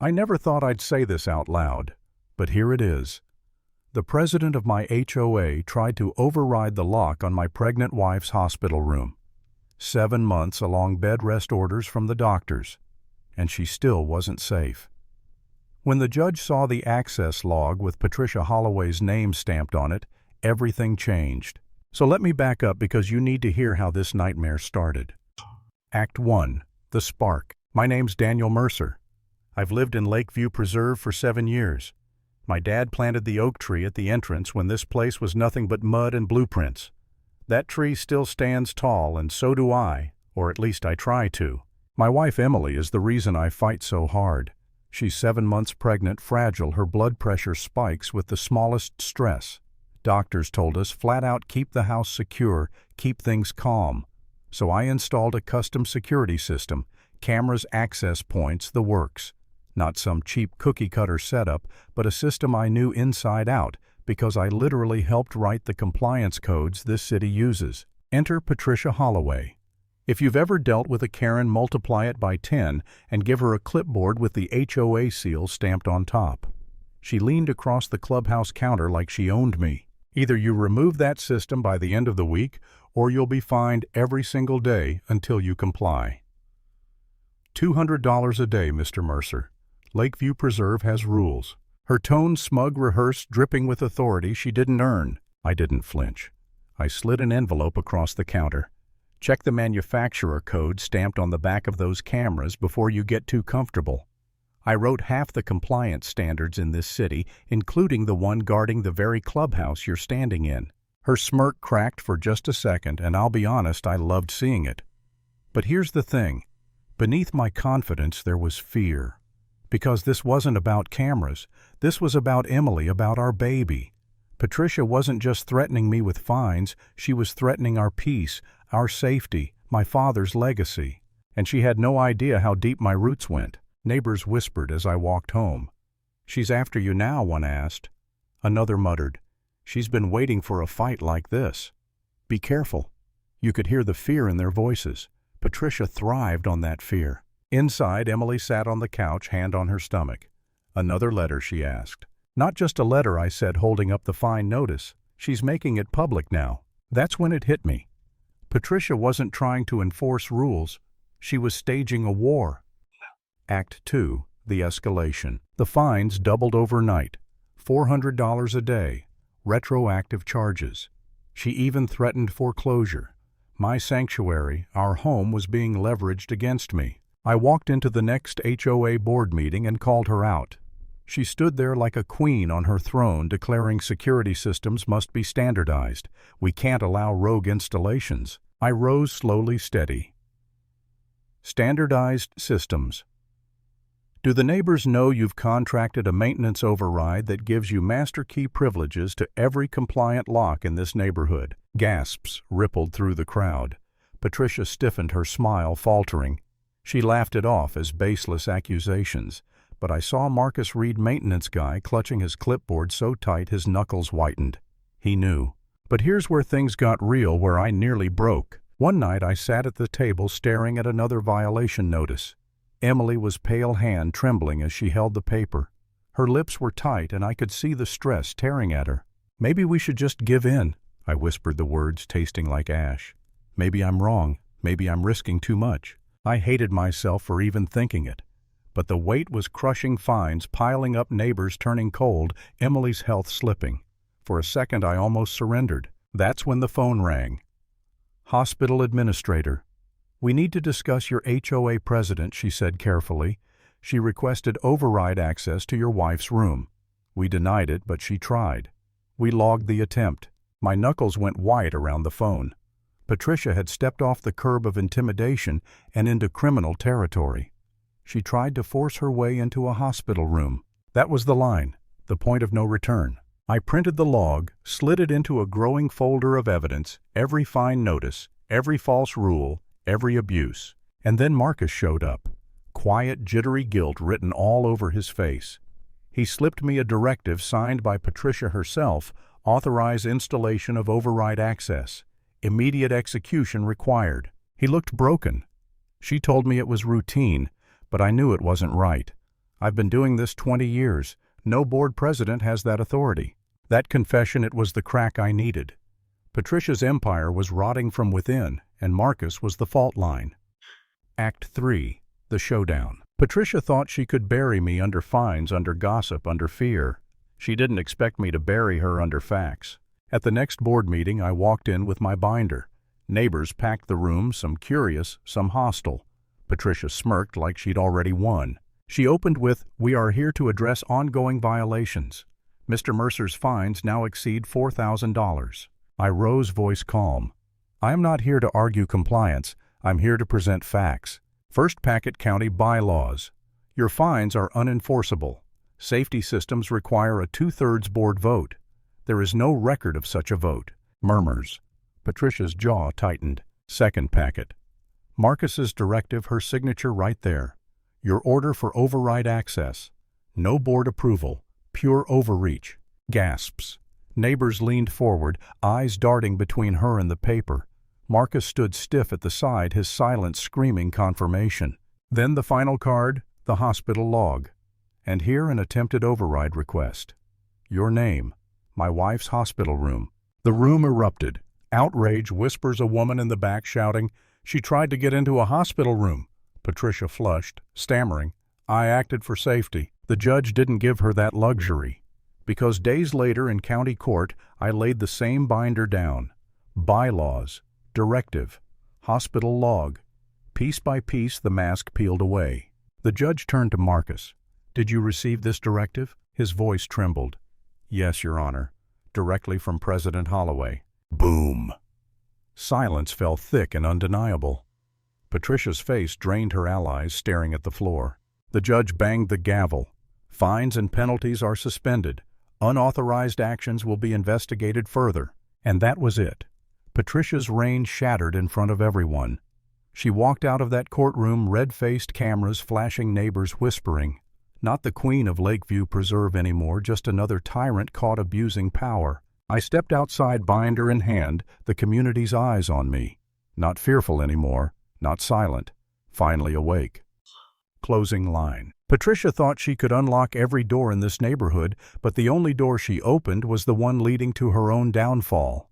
I never thought I'd say this out loud, but here it is. The president of my HOA tried to override the lock on my pregnant wife's hospital room. 7 months along bed rest orders from the doctors, and she still wasn't safe. When the judge saw the access log with Patricia Holloway's name stamped on it, everything changed. So let me back up because you need to hear how this nightmare started. Act 1. The Spark. My name's Daniel Mercer. I've lived in Lakeview Preserve for 7 years. My dad planted the oak tree at the entrance when this place was nothing but mud and blueprints. That tree still stands tall, and so do I, or at least I try to. My wife Emily is the reason I fight so hard. She's 7 months pregnant, fragile, her blood pressure spikes with the smallest stress. Doctors told us flat out keep the house secure, keep things calm. So I installed a custom security system, cameras, access points, the works. Not some cheap cookie-cutter setup, but a system I knew inside out because I literally helped write the compliance codes this city uses. Enter Patricia Holloway. If you've ever dealt with a Karen, multiply it by 10 and give her a clipboard with the HOA seal stamped on top. She leaned across the clubhouse counter like she owned me. Either you remove that system by the end of the week, or you'll be fined every single day until you comply. $200 a day, Mr. Mercer. Lakeview Preserve has rules. Her tone smug, rehearsed, dripping with authority she didn't earn. I didn't flinch. I slid an envelope across the counter. Check the manufacturer code stamped on the back of those cameras before you get too comfortable. I wrote half the compliance standards in this city, including the one guarding the very clubhouse you're standing in. Her smirk cracked for just a second, and I'll be honest, I loved seeing it. But here's the thing. Beneath my confidence there was fear. Because this wasn't about cameras. This was about Emily, about our baby. Patricia wasn't just threatening me with fines, she was threatening our peace, our safety, my father's legacy. And she had no idea how deep my roots went. Neighbors whispered as I walked home. "She's after you now," one asked. Another muttered, "She's been waiting for a fight like this." Be careful. You could hear the fear in their voices. Patricia thrived on that fear. Inside, Emily sat on the couch, hand on her stomach. "Another letter?" she asked. "Not just a letter," I said, holding up the fine notice. "She's making it public now." That's when it hit me. Patricia wasn't trying to enforce rules. She was staging a war. Act 2. The Escalation. The fines doubled overnight. $400 a day. Retroactive charges. She even threatened foreclosure. My sanctuary, our home, was being leveraged against me. I walked into the next HOA board meeting and called her out. She stood there like a queen on her throne, declaring security systems must be standardized. We can't allow rogue installations. I rose slowly, steady. Standardized systems. Do the neighbors know you've contracted a maintenance override that gives you master key privileges to every compliant lock in this neighborhood? Gasps rippled through the crowd. Patricia stiffened, her smile faltering. She laughed it off as baseless accusations, but I saw Marcus Reed, maintenance guy, clutching his clipboard so tight his knuckles whitened. He knew. But here's where things got real, where I nearly broke. One night I sat at the table staring at another violation notice. Emily was pale hand trembling as she held the paper. Her lips were tight and I could see the stress tearing at her. "Maybe we should just give in," I whispered, the words tasting like ash. "Maybe I'm wrong. Maybe I'm risking too much." I hated myself for even thinking it. But the weight was crushing, fines piling up, neighbors turning cold, Emily's health slipping. For a second I almost surrendered. That's when the phone rang. "Hospital administrator. We need to discuss your HOA president," she said carefully. "She requested override access to your wife's room. We denied it, but she tried. We logged the attempt." My knuckles went white around the phone. Patricia had stepped off the curb of intimidation and into criminal territory. She tried to force her way into a hospital room. That was the line, the point of no return. I printed the log, slid it into a growing folder of evidence, every fine notice, every false rule, every abuse. And then Marcus showed up. Quiet, jittery guilt written all over his face. He slipped me a directive signed by Patricia herself, authorize installation of override access. Immediate execution required. He looked broken. She told me it was routine, but I knew it wasn't right. I've been doing this 20 years. No board president has that authority. That confession, it was the crack I needed. Patricia's empire was rotting from within, and Marcus was the fault line. Act 3. The Showdown. Patricia thought she could bury me under fines, under gossip, under fear. She didn't expect me to bury her under facts. At the next board meeting, I walked in with my binder. Neighbors packed the room, some curious, some hostile. Patricia smirked like she'd already won. She opened with, "We are here to address ongoing violations. Mr. Mercer's fines now exceed $4,000. I rose, voice calm. "I am not here to argue compliance. I'm here to present facts. First Packet County bylaws. Your fines are unenforceable. Safety systems require a 2/3 board vote. There is no record of such a vote." Murmurs. Patricia's jaw tightened. Second Packet. Marcus's directive, her signature right there. Your order for override access. No board approval. Pure overreach. Gasps. Neighbors leaned forward, eyes darting between her and the paper. Marcus stood stiff at the side, his silence screaming confirmation. Then the final card, the hospital log. And here an attempted override request. Your name. My wife's hospital room. The room erupted. Outrage, whispers a woman in the back shouting, "She tried to get into a hospital room." Patricia flushed, stammering, "I acted for safety." The judge didn't give her that luxury. Because days later in county court, I laid the same binder down. Bylaws. Directive. Hospital log. Piece by piece the mask peeled away. The judge turned to Marcus. "Did you receive this directive?" His voice trembled. "Yes, Your Honor. Directly from President Holloway." Boom. Silence fell thick and undeniable. Patricia's face drained her allies, staring at the floor. The judge banged the gavel. "Fines and penalties are suspended. Unauthorized actions will be investigated further." And that was it. Patricia's reign shattered in front of everyone. She walked out of that courtroom, red-faced, cameras flashing, neighbors whispering. Not the queen of Lakeview Preserve anymore, just another tyrant caught abusing power. I stepped outside, binder in hand, the community's eyes on me. Not fearful anymore, not silent, finally awake. Closing line. Patricia thought she could unlock every door in this neighborhood, but the only door she opened was the one leading to her own downfall.